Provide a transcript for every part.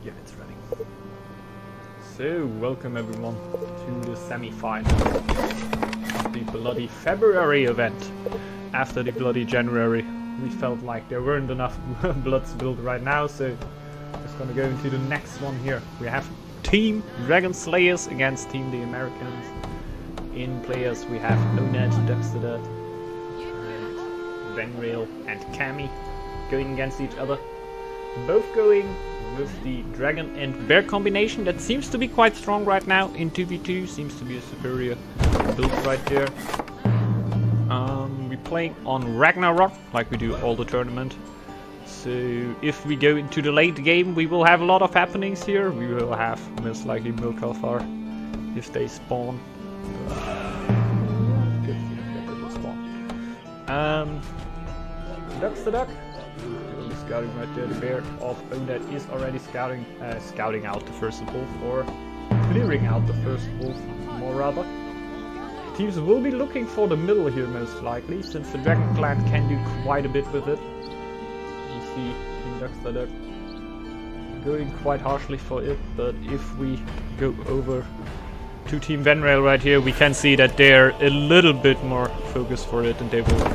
Yeah, it's running. So, welcome everyone to the semi-finals of the Bloody February event. After the Bloody January, we felt like there weren't enough blood spilled right now, so just gonna go into the next one here. We have Team Dragonslayers against Team the Americans. In players we have Oned, Duxted, Venrail and Cammy going against each other. Both going with the Dragon and Bear combination that seems to be quite strong right now in 2v2. Seems to be a superior build right there. We're playing on Ragnarok like we do all the tournament. So if we go into the late game, we will have a lot of happenings here. We will have most likely Milkalfar if they spawn. Good feeling that they will spawn. Ducks the duck. Scouting right there. The bear of Oned is already scouting out the first wolf, or clearing out the first wolf, more rather. Teams will be looking for the middle here most likely, since the Dragon Clan can do quite a bit with it. You see Team Duxted going quite harshly for it, but if we go over to Team Venrail right here, we can see that they're a little bit more focused for it, and they will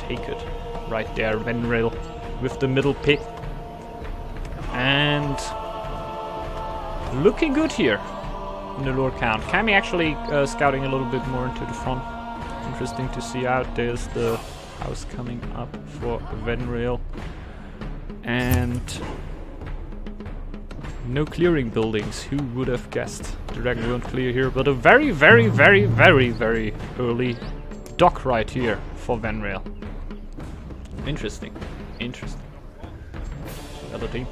take it. Right there, Venrail with the middle pick. And looking good here in the lore count. Cammy actually scouting a little bit more into the front. Interesting to see out. There's the house coming up for Venrail. And no clearing buildings. Who would have guessed? The dragon won't clear here, but a very, very, very, very, very early dock right here for Venrail. Interesting. Interesting. The other team.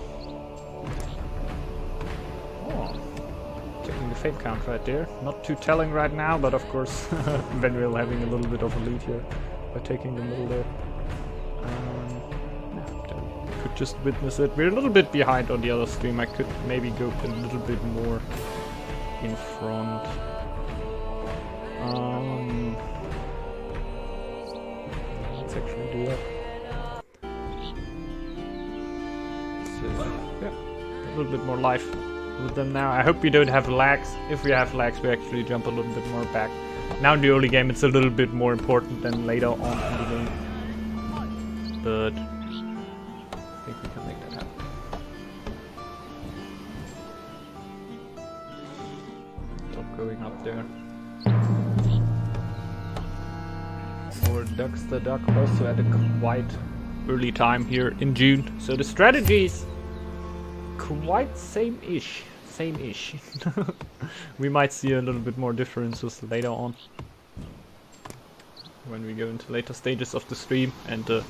Oh. Checking the fame count right there. Not too telling right now, but of course Venrail having a little bit of a lead here by taking the middle there. Yeah, could just witness it. We're a little bit behind on the other stream. I could maybe go a little bit more in front. Let's actually do that. Yeah, a little bit more life with them now. I hope we don't have lags. If we have lags, we actually jump a little bit more back. Now in the early game, it's a little bit more important than later on in the game. But I think we can make that happen. Top going up there. Or Ducks the Duck also at a quite early time here in June. So the strategies quite same-ish. We might see a little bit more differences later on when we go into later stages of the stream, and the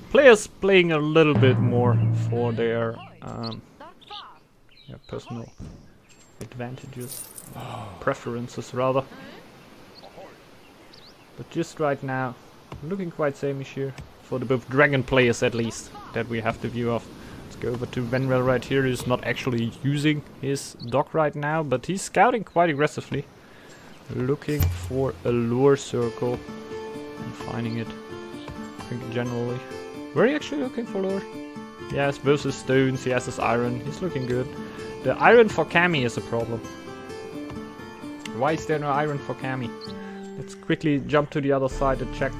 players playing a little bit more for their personal advantages, preferences rather. But just right now, looking quite same-ish here for the both dragon players at least that we have the view of. Let's go over to Venrail right here. He's not actually using his dock right now, but he's scouting quite aggressively, looking for a lure circle and finding it. I think generally. Were you actually looking for lure? He has both his stones, he has his iron. He's looking good. The iron for Cammy is a problem. Why is there no iron for Cammy? Let's quickly jump to the other side and check.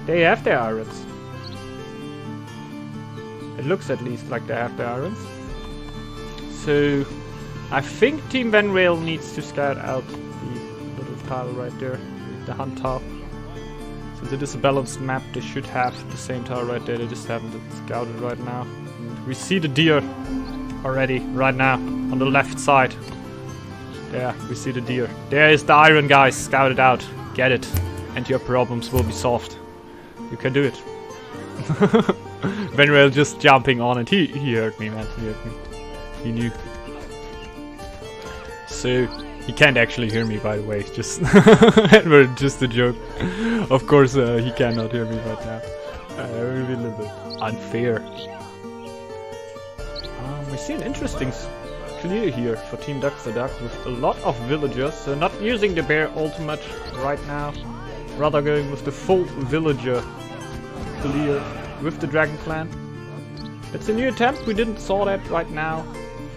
They have their irons. It looks at least like they have their irons. So I think Team Venrail needs to scout out the little tile right there, the hunt tile. Since it is a balanced map, they should have the same tile right there. They just haven't scouted right now. And we see the deer already right now on the left side. There, we see the deer. There is the iron, guys. Scout it out. Get it. And your problems will be solved. You can do it. Venrail just jumping on it. He heard me, man. He heard me. He knew. So, he can't actually hear me, by the way. Just, just a joke. Of course, he cannot hear me right now. It will be a little bit unfair. We see an interesting clear here for Team Duxted with a lot of villagers. So not using the bear all too much right now. Rather going with the full villager clear with the Dragon Clan. It's a new attempt. We didn't saw that right now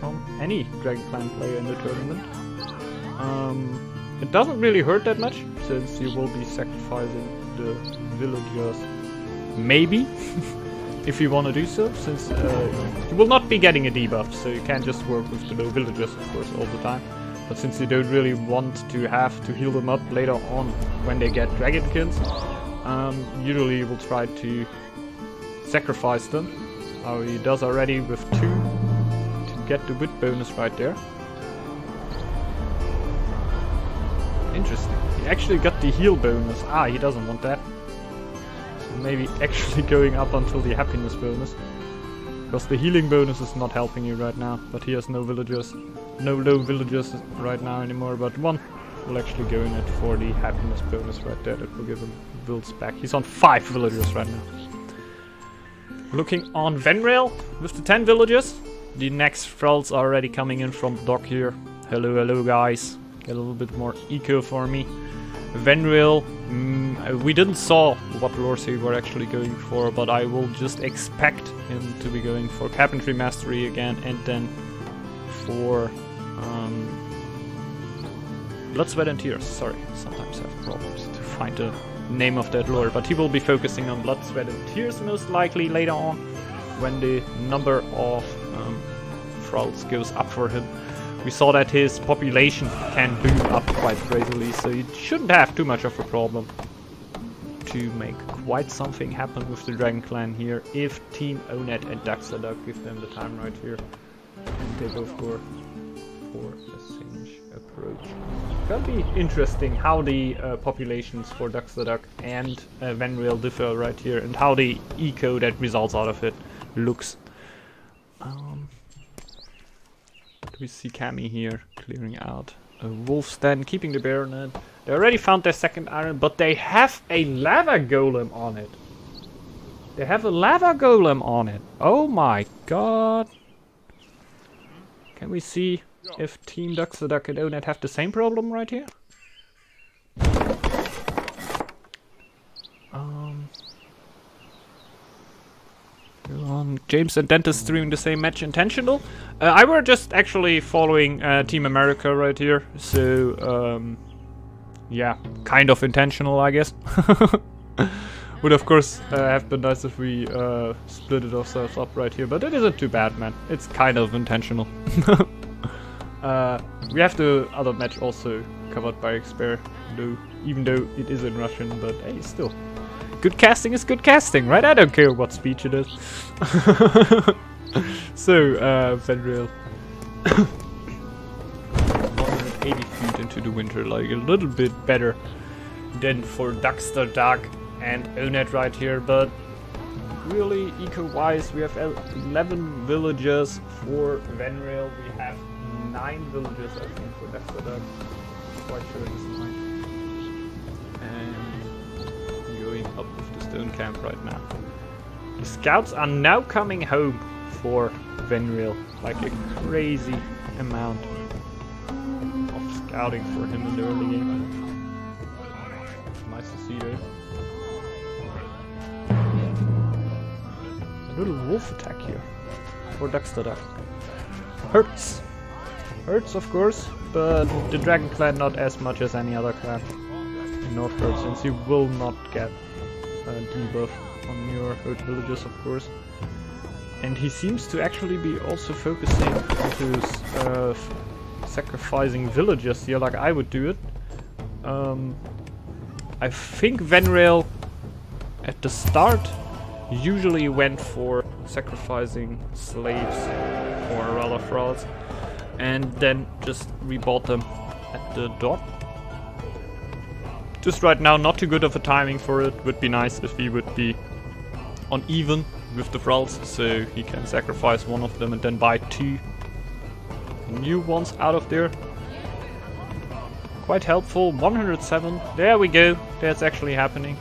from any Dragon Clan player in the tournament. It doesn't really hurt that much, since you will be sacrificing the villagers. Maybe, if you want to do so, since you will not be getting a debuff, so you can't just work with the low villagers, of course, all the time. But since you don't really want to have to heal them up later on when they get dragonslayers, usually you will try to sacrifice them. Oh, he does already with 2 to get the wit bonus right there. Interesting. He actually got the heal bonus. Ah, he doesn't want that. So maybe actually going up until the happiness bonus. Because the healing bonus is not helping you right now. But he has no villagers. No low villagers right now anymore. But one will actually go in it for the happiness bonus right there. That will give him builds back. He's on 5 villagers right now. Looking on Venrail with the 10 villagers. The next thralls are already coming in from the dock here. Hello, hello guys. Get a little bit more eco for me. Venrail, we didn't saw what lures he were actually going for, but I will just expect him to be going for Carpentry Mastery again, and then for Blood, Sweat and Tears. Sorry, sometimes I have problems to find the name of that lure, but he will be focusing on Blood, Sweat and Tears most likely later on, when the number of thralls goes up for him. We saw that his population can boom up quite crazily, so you shouldn't have too much of a problem to make quite something happen with the Dragon Clan here, if Team Onet and Daxaduck give them the time right here. And they both go for a Singe approach. That'll be interesting how the populations for Daxaduck and Venrail differ right here, and how the eco that results out of it looks. We see Cammy here clearing out a wolf's den, keeping the baronet. They already found their second iron, but they have a lava golem on it. They have a lava golem on it. Oh my god. Can we see if Team Daxaduck and Onet have the same problem right here? James and Dentist doing the same match intentional. I were just actually following Team America right here, so yeah, kind of intentional, I guess. Would of course have been nice if we split it ourselves up right here, but it isn't too bad, man. It's kind of intentional. We have the other match also covered by Expear, even though it is in Russian, but hey, still. Good casting is good casting, right? I don't care what speech it is. So, Venrail. 180 feet into the winter, like a little bit better than for Daxaduck and Onet right here, but really eco-wise, we have 11 villagers for Venrail. We have 9 villagers, I think, for Daxaduck. Quite sure it is 9. Up with the stone camp right now. The scouts are now coming home for Venrail, like a crazy amount of scouting for him in the early game. Nice to see there. A little wolf attack here for Daxaduck. Hurts. Hurts, of course, but the Dragon Clan not as much as any other clan in Northgard, since you will not get a debuff on your hurt villagers, of course. And he seems to actually be also focusing onto sacrificing villagers here, like I would do it. I think Venrail at the start usually went for sacrificing slaves, or rather thralls, and then just rebought them at the dock. Just right now, not too good of a timing for it. Would be nice if he would be on even with the thralls, so he can sacrifice one of them and then buy 2 new ones out of there. Quite helpful. 107. There we go. That's actually happening.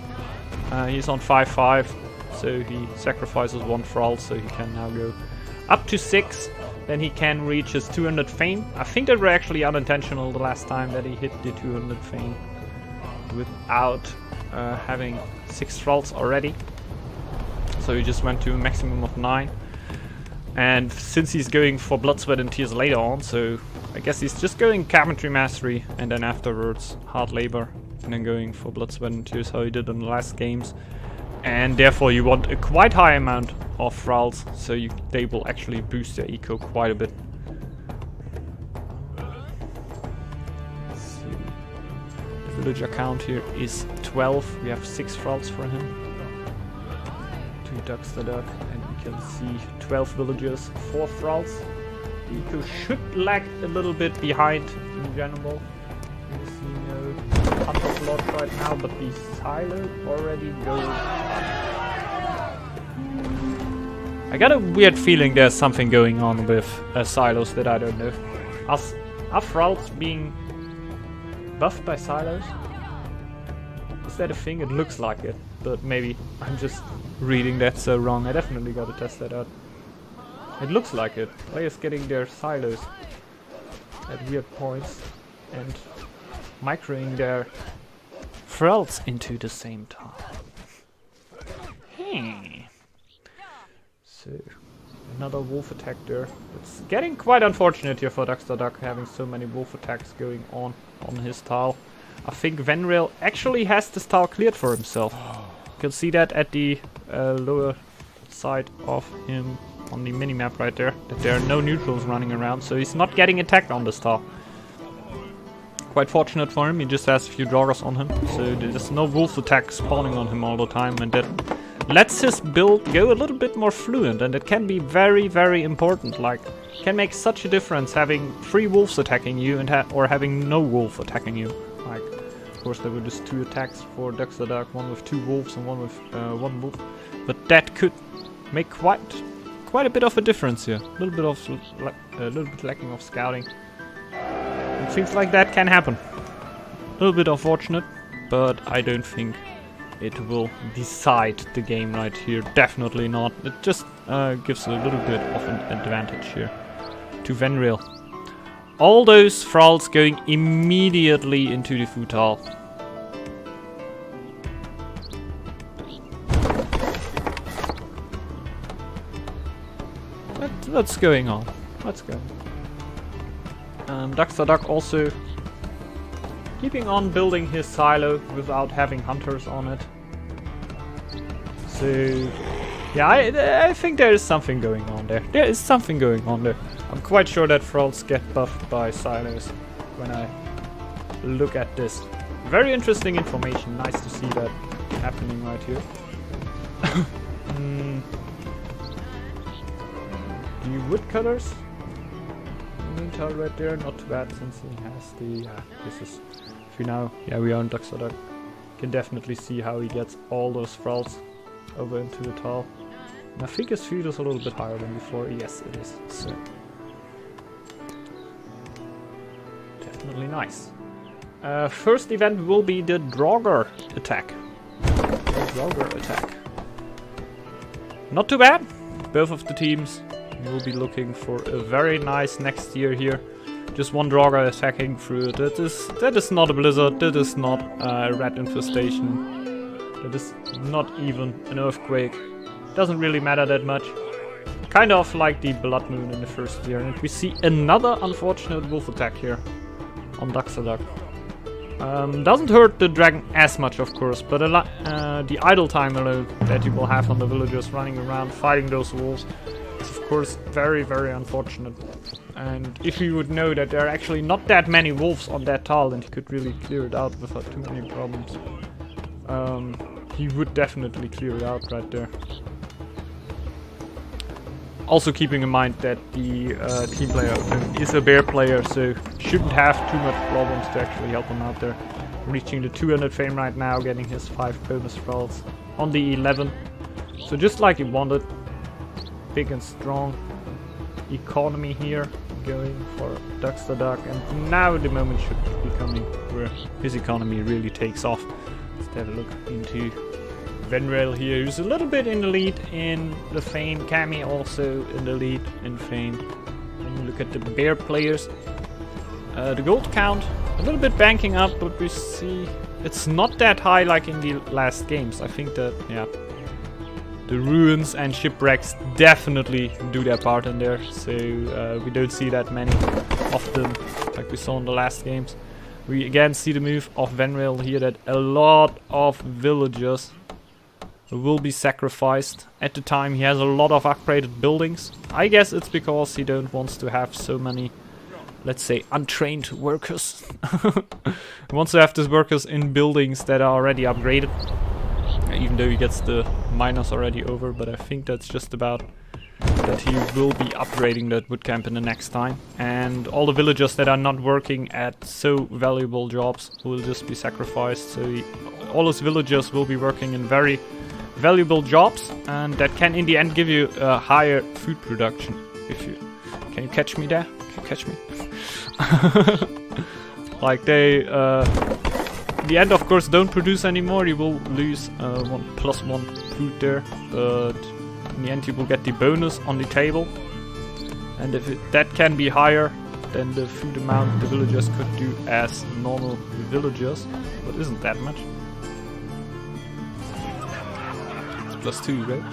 He's on 5-5, so he sacrifices 1 thrall, so he can now go up to 6. Then he can reach his 200 fame. I think that were actually unintentional the last time that he hit the 200 fame without having 6 thralls already. So he just went to a maximum of 9. And since he's going for Blood, Sweat and Tears later on, so I guess he's just going Cabinetry Mastery and then afterwards Hard Labor. And then going for Blood, Sweat and Tears, how he did in the last games. And therefore you want a quite high amount of Thralls, so they will actually boost their eco quite a bit. Let's see. The villager count here is 12. We have 6 Thralls for him. 2 ducks the duck, and we can see 12 villagers, 4 Thralls. The eco should lag a little bit behind in general. You see no hunter slot right now, but the silo already goes up. I got a weird feeling there's something going on with silos that I don't know. Are Thralls being buffed by silos? Is that a thing? It looks like it, but maybe I'm just reading that so wrong. I definitely gotta test that out. It looks like it. Players getting their silos at weird points and microing their Thralls into the same time. So, another wolf attack there. It's getting quite unfortunate here for Duckster Duck having so many wolf attacks going on his tile. I think Venrail actually has this tile cleared for himself. You can see that at the lower side of him on the minimap right there, that there are no neutrals running around, so he's not getting attacked on this tile. Quite fortunate for him, he just has a few joggers on him, so there's no wolf attack spawning on him all the time, and that lets his build go a little bit more fluent, and it can be very, very important. Like, can make such a difference having 3 wolves attacking you and or having no wolf attacking you. Like, of course there were just 2 attacks for Duckster Duck, one with 2 wolves and one with 1 wolf, but that could make quite a bit of a difference here. A little bit lacking of scouting. And things like that can happen. A little bit unfortunate, but I don't think it will decide the game right here. Definitely not. It just gives a little bit of an advantage here to Venrail. All those Thralls going immediately into the Futal. What's going on? What's going on? Duckster Duck also keeping on building his silo without having hunters on it. So, yeah, I think there is something going on there. There is something going on there. I'm quite sure that Thralls get buffed by silos when I look at this. Very interesting information. Nice to see that happening right here. The woodcutters. Tile right there, not too bad since he has the. This is. If you now, we are on Duckster Duck. Can definitely see how he gets all those Thralls over into the tile. And I think his feed is a little bit higher than before. Yes, it is. So definitely nice. First event will be the Draugr attack. Not too bad. Both of the teams will be looking for a very nice next year here. Just one Draugr attacking through. That is not a blizzard. That is not a rat infestation. That is not even an earthquake. Doesn't really matter that much. Kind of like the Blood Moon in the first year. And we see another unfortunate wolf attack here on Duckster Duck. Doesn't hurt the dragon as much, of course, but the idle time alone that you will have on the villagers running around fighting those wolves is, of course, very, very unfortunate. And if you would know that there are actually not that many wolves on that tile, then he could really clear it out without too many problems. He would definitely clear it out right there. Also keeping in mind that the team player is a bear player, so shouldn't have too much problems to actually help him out there. Reaching the 200 fame right now, getting his 5 bonus Thralls on the 11. So just like he wanted, big and strong economy here, going for Duckster Duck, and now the moment should be coming where his economy really takes off. Let's have a look into Venrail here, who's a little bit in the lead in the fame. Cammy also in the lead in fame. When you look at the bear players, the gold count a little bit banking up, but we see it's not that high like in the last games. I think that, yeah, The ruins and shipwrecks definitely do their part in there, so we don't see that many of them like we saw in the last games. We again see the move of Venrail here, that a lot of villagers will be sacrificed. At the time he has a lot of upgraded buildings. I guess it's because he don't want to have so many, let's say, untrained workers. He wants to have these workers in buildings that are already upgraded. Even though he gets the miners already over, but I think that's just about that he will be upgrading that wood camp in the next time. And all the villagers that are not working at so valuable jobs will just be sacrificed. So all those villagers will be working in very valuable jobs, and that can in the end give you a higher food production. If you can you catch me there? Can you catch me? Like they the end of course don't produce anymore. You will lose +1 food there, but in the end you will get the bonus on the table, and if that can be higher than the food amount the villagers could do as normal villagers, but isn't that much. It's +2, right?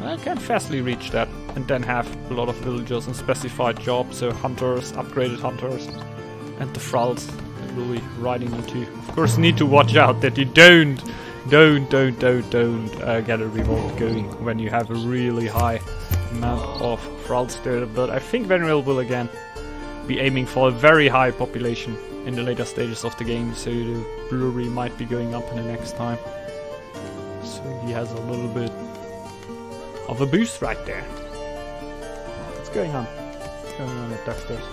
I can fastly reach that and then have a lot of villagers in specified jobs, so hunters, upgraded hunters, and the thralls that will be riding into. Of course, need to watch out that you don't get a revolt going when you have a really high amount of thralls there. But I think Venrail will again be aiming for a very high population in the later stages of the game, so the brewery might be going up in the next time. So he has a little bit of a boost right there. What's going on? What's going on at Darkstairs?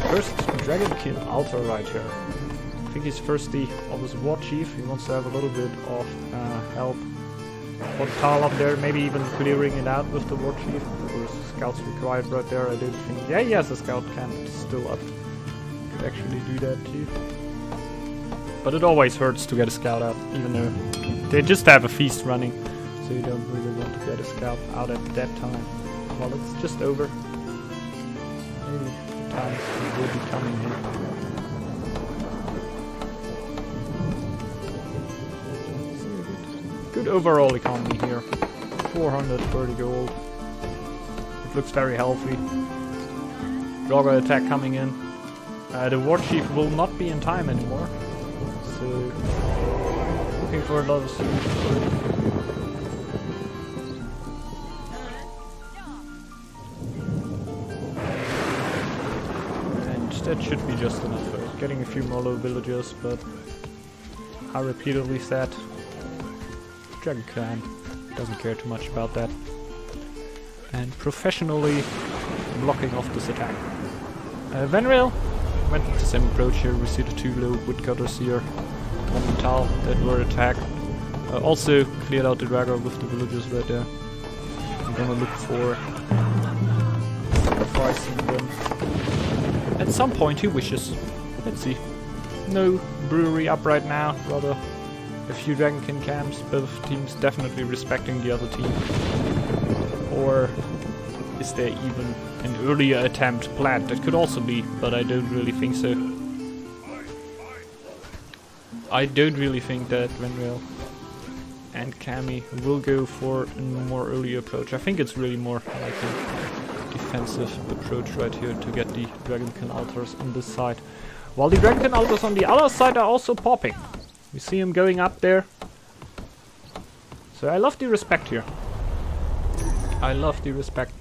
First Dragonkin altar right here. I think he's thirsty of his war chief. He wants to have a little bit of help for the tile up there, maybe even clearing it out with the war chief. There's scouts required right there. I don't think. Yeah, he has a scout camp still up. Could actually do that too. But it always hurts to get a scout out, even though they just have a feast running, so you don't really want to get a scout out at that time. Well, it's just over. Maybe the time will be coming here. Good overall economy here. 430 gold. It looks very healthy. Draugr attack coming in. The war chief will not be in time anymore. So, looking for a lot of and that should be just enough for getting a few more low villagers, but I repeatedly said Dragon Clan doesn't care too much about that. And professionally blocking off this attack. Venrail went into some approach here. We see the 2 low woodcutters here on the tile that were attacked. Also cleared out the Dragger with the villagers right there. I'm gonna look for sacrificing them. At some point he wishes. Let's see. No brewery up right now, rather a few Dragonkin camps, both teams definitely respecting the other team. Or is there even an earlier attempt planned? That could also be, but I don't really think so. I don't really think that Venrail and Kami will go for a more early approach. I think it's really more like a defensive approach right here to get the Dragonkin altars on this side. While the Dragonkin altars on the other side are also popping. We see him going up there. So I love the respect here. I love the respect.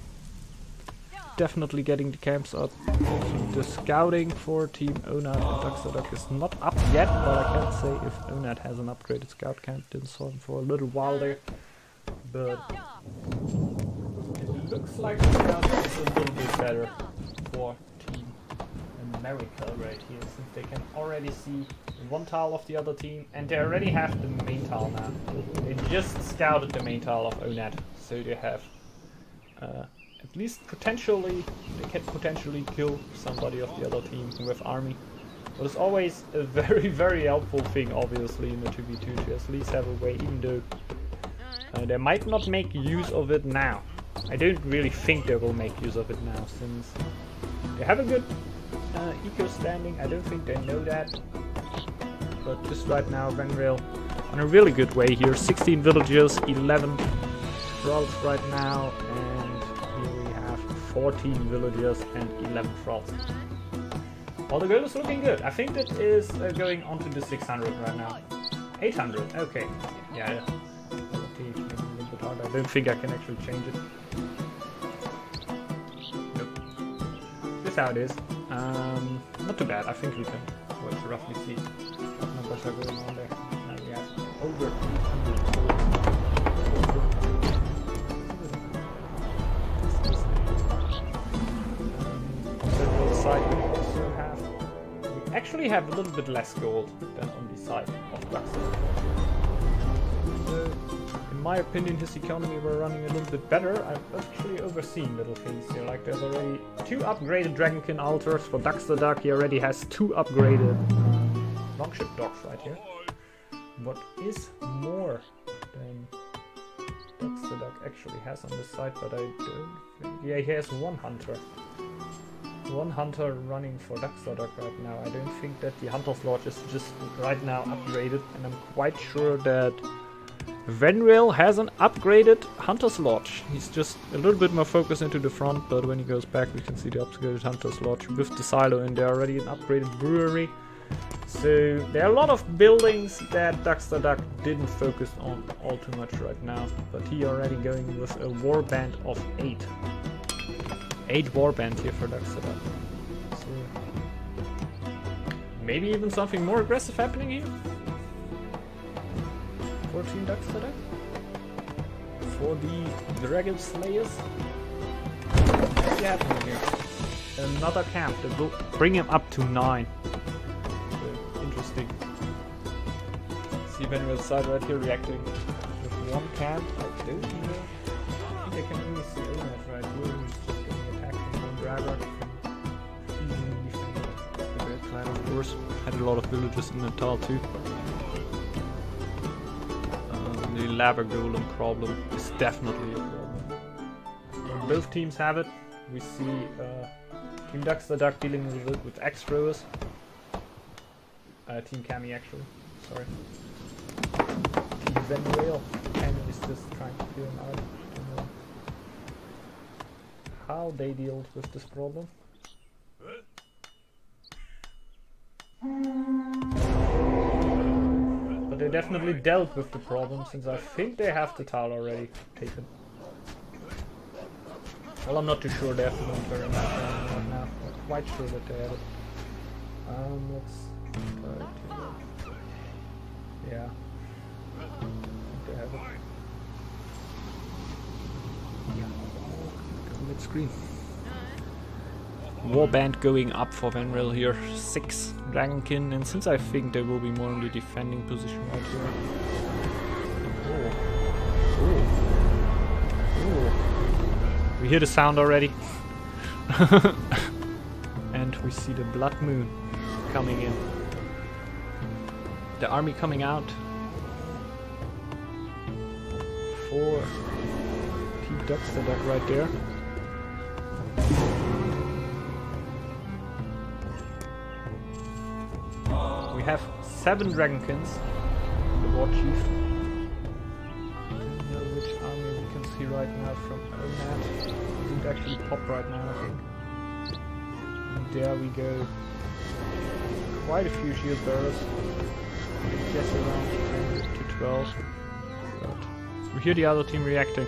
Definitely getting the camps up. The scouting for Team Onad and Duck is not up yet, but I can't say if Onad has an upgraded scout camp. Didn't saw him for a little while there. But it looks like the scout is a little bit better for Team America right here, since they can already see one tile of the other team, and they already have the main tile now. They just scouted the main tile of Onad, so they have at least potentially, they can potentially kill somebody of the other team with army. But it's always a very, very helpful thing, obviously, in the 2v2 to at least have a way, even though they might not make use of it now. I don't really think they will make use of it now, since they have a good eco standing. I don't think they know that. But just right now, Venrail on a really good way here. 16 villagers, 11 thralls right now, and here we have 14 villagers and 11 thralls. Well, the goal is looking good. I think that is going on to the 600 right now. 800, okay. Yeah. Okay, maybe a little bit harder. I don't think I can actually change it. Nope. This is how it is. Not too bad. I think we can roughly see what numbers are going on there. Now we have over 800 side we also have. We actually have a little bit less gold than on the side of Dragonslayers. So, in my opinion, his economy were running a little bit better. I've actually overseen little things here. Like there's already 2 upgraded Dragonkin altars for Dragonslayers. He already has 2 upgraded longship docks right here. What is more than Dragonslayers actually has on this side, but I don't think... Yeah, he has 1 hunter. 1 hunter running for Dragonslayers right now. I don't think that the Hunter's Lodge is just right now upgraded, and I'm quite sure that Venrail has an upgraded Hunter's Lodge. He's just a little bit more focused into the front, but when he goes back we can see the upgraded Hunter's Lodge with the silo in there already, an upgraded brewery. So there are a lot of buildings that Dragonslayers didn't focus on all too much right now, but he already going with a warband of 8. 8 warband here for Dragonslayers. So maybe even something more aggressive happening here. 14 Dragonslayers for the Dragonslayers. What's happening here? Another camp that will bring him up to 9. So, interesting. See Venrail's side right here reacting with 1 camp. I don't know. I think I can only see Onet right here. He's just getting attacked from 1 Dragger. Easily defended. The Great Clan, of course, had a lot of villages in Natal too. The lava golem problem is definitely a problem. When both teams have it, we see Team Dragonslayers dealing with it with X-Throwers. Team Kami actually, sorry. Team Venrail, Kami is just trying to clear him out. I don't know how they dealt with this problem. They definitely dealt with the problem, since I think they have the tile already taken. Well, I'm not too sure they have the military right now. I'm quite sure that they have it. Let's try to... Yeah. I think they have it. Yeah. Mid screen. Warband going up for Venrail here. 6 Dragonkin, and since I think they will be more in the defending position right here. Oh. We hear the sound already. And we see the Blood Moon coming in. The army coming out for Team Dragonslayers right there. We have 7 Dragonkins, the War Chief. I don't know which army we can see right now from Onet. It didn't actually pop right now, I think. And there we go. Quite a few shield bearers. Just around 10 to 12. But we hear the other team reacting.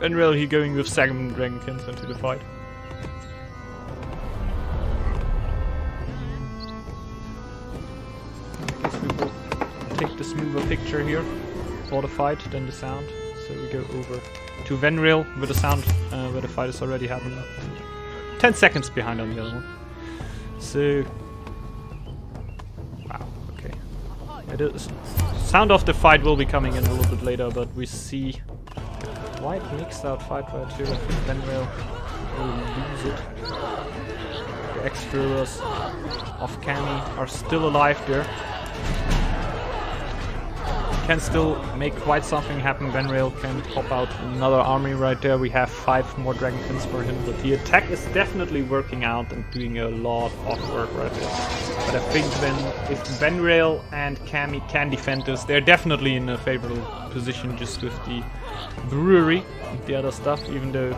And really going with 7 Dragonkins into the fight. Take the smoother picture here for the fight than the sound. So we go over to Venrail with the sound where the fight is already happening. 10 seconds behind on the other one. So... Wow, okay. It is. Sound of the fight will be coming in a little bit later, but we see quite mixed out fight right here. I think Venrail will lose it. The X-Throwers of Kami are still alive there. can still make quite something happen. Venrail can pop out another army right there. We have 5 more Dragonkins for him, but the attack is definitely working out and doing a lot of work right there. But I think if Venrail and Cammy can defend this, they're definitely in a favorable position just with the brewery and the other stuff, even though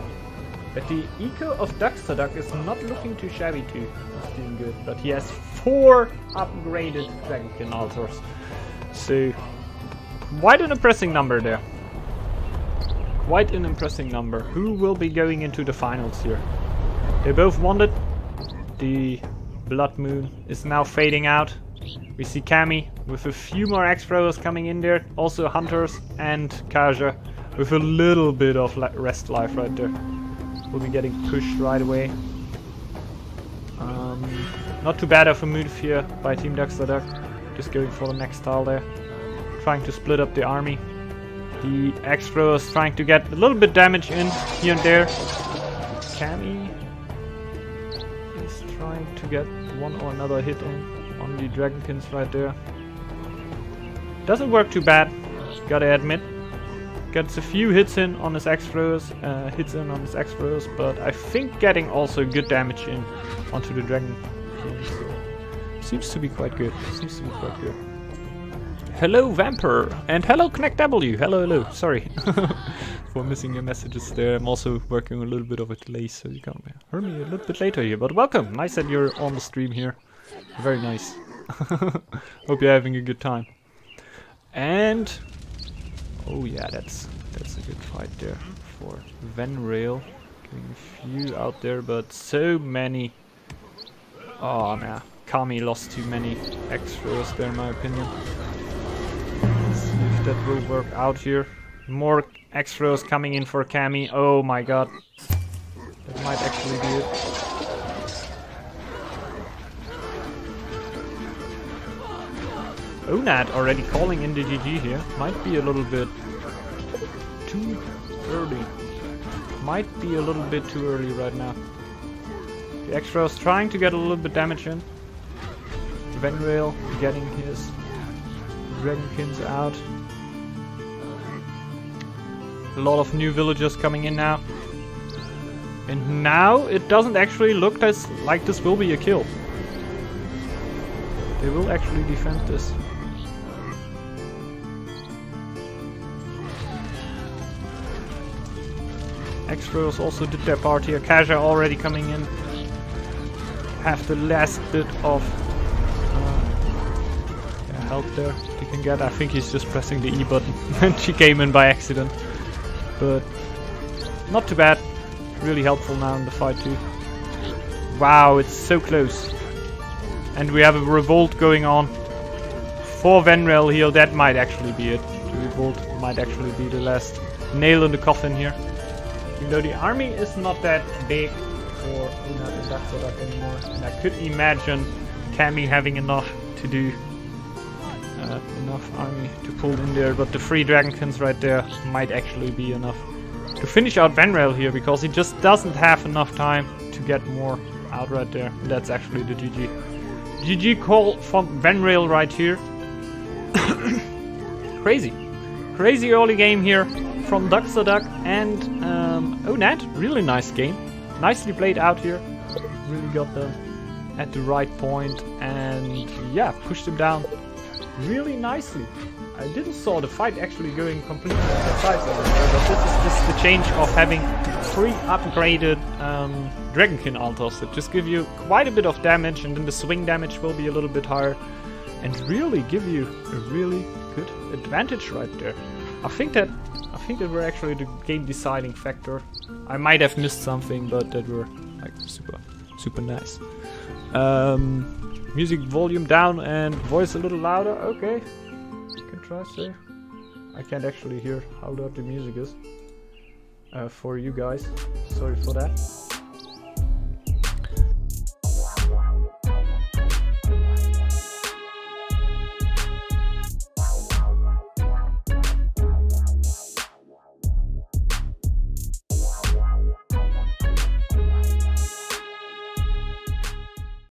that the eco of Duckstaduck is not looking too shabby too. It's doing good, but he has 4 upgraded Dragonkin altars. So, quite an impressive number there. Quite an impressive number. Who will be going into the finals here? They both won it. The Blood Moon is now fading out. We see Cammy with a few more X-Pros coming in there. Also Hunters and Kaja with a little bit of rest life right there. Will be getting pushed right away. Not too bad of a move here by Team Duckstaduck. Just going for the next tile there. Trying to split up the army. The X-Pro is trying to get a little bit damage in here and there. Cammy is trying to get one or another hit on the Dragonkins right there. Doesn't work too bad, gotta admit. Gets a few hits in on his X-Pros, but I think getting also good damage in onto the Dragonkins. Seems to be quite good. Hello Vampire and hello Connect W. Hello. Sorry for missing your messages there. I'm also working a little bit of a delay, so you can hear me a little bit later here. But welcome. Nice that you're on the stream here. Very nice. Hope you're having a good time. And oh yeah, that's a good fight there for Venrail. Getting a few out there, but so many. Oh nah, Kami lost too many X-Pros there in my opinion. Let's see if that will work out here. More X-Pros coming in for Cammy. Oh my god. That might actually be it. Onad already calling in the GG here. Might be a little bit too early. Might be a little bit too early right now. The X-Pros trying to get a little bit damage in. Venrail getting his Dragonkins out. A lot of new villagers coming in now. And now it doesn't actually look like this will be a kill. They will actually defend this. X-Pros also did their part here. Kaja already coming in. Have the last bit of help there he can get. I think he's just pressing the E button and she came in by accident. But not too bad. Really helpful now in the fight too. Wow, it's so close. And we have a revolt going on for Venrail here. That might actually be it. The revolt might actually be the last nail in the coffin here. Even though the army is not that big for Duckstaduck anymore. And I could imagine Cammy having enough to do. Enough army to pull in there, but the 3 Dragonkins right there might actually be enough to finish out Venrail here, because he just doesn't have enough time to get more out right there. And that's actually the GG. GG call from Venrail right here. Crazy early game here from Duckstaduck and Onad. Really nice game. Nicely played out here. Really got them at the right point and yeah, pushed them down really nicely. I didn't saw the fight actually going completely on the sides over there, but this is just the change of having 3 upgraded Dragonkin altars that just give you quite a bit of damage, and then the swing damage will be a little bit higher and really give you a really good advantage right there. I think that were actually the game deciding factor. I might have missed something, but that were like super nice. Music volume down and voice a little louder. Okay, you can try, sir. I can't actually hear how loud the music is for you guys. Sorry for that.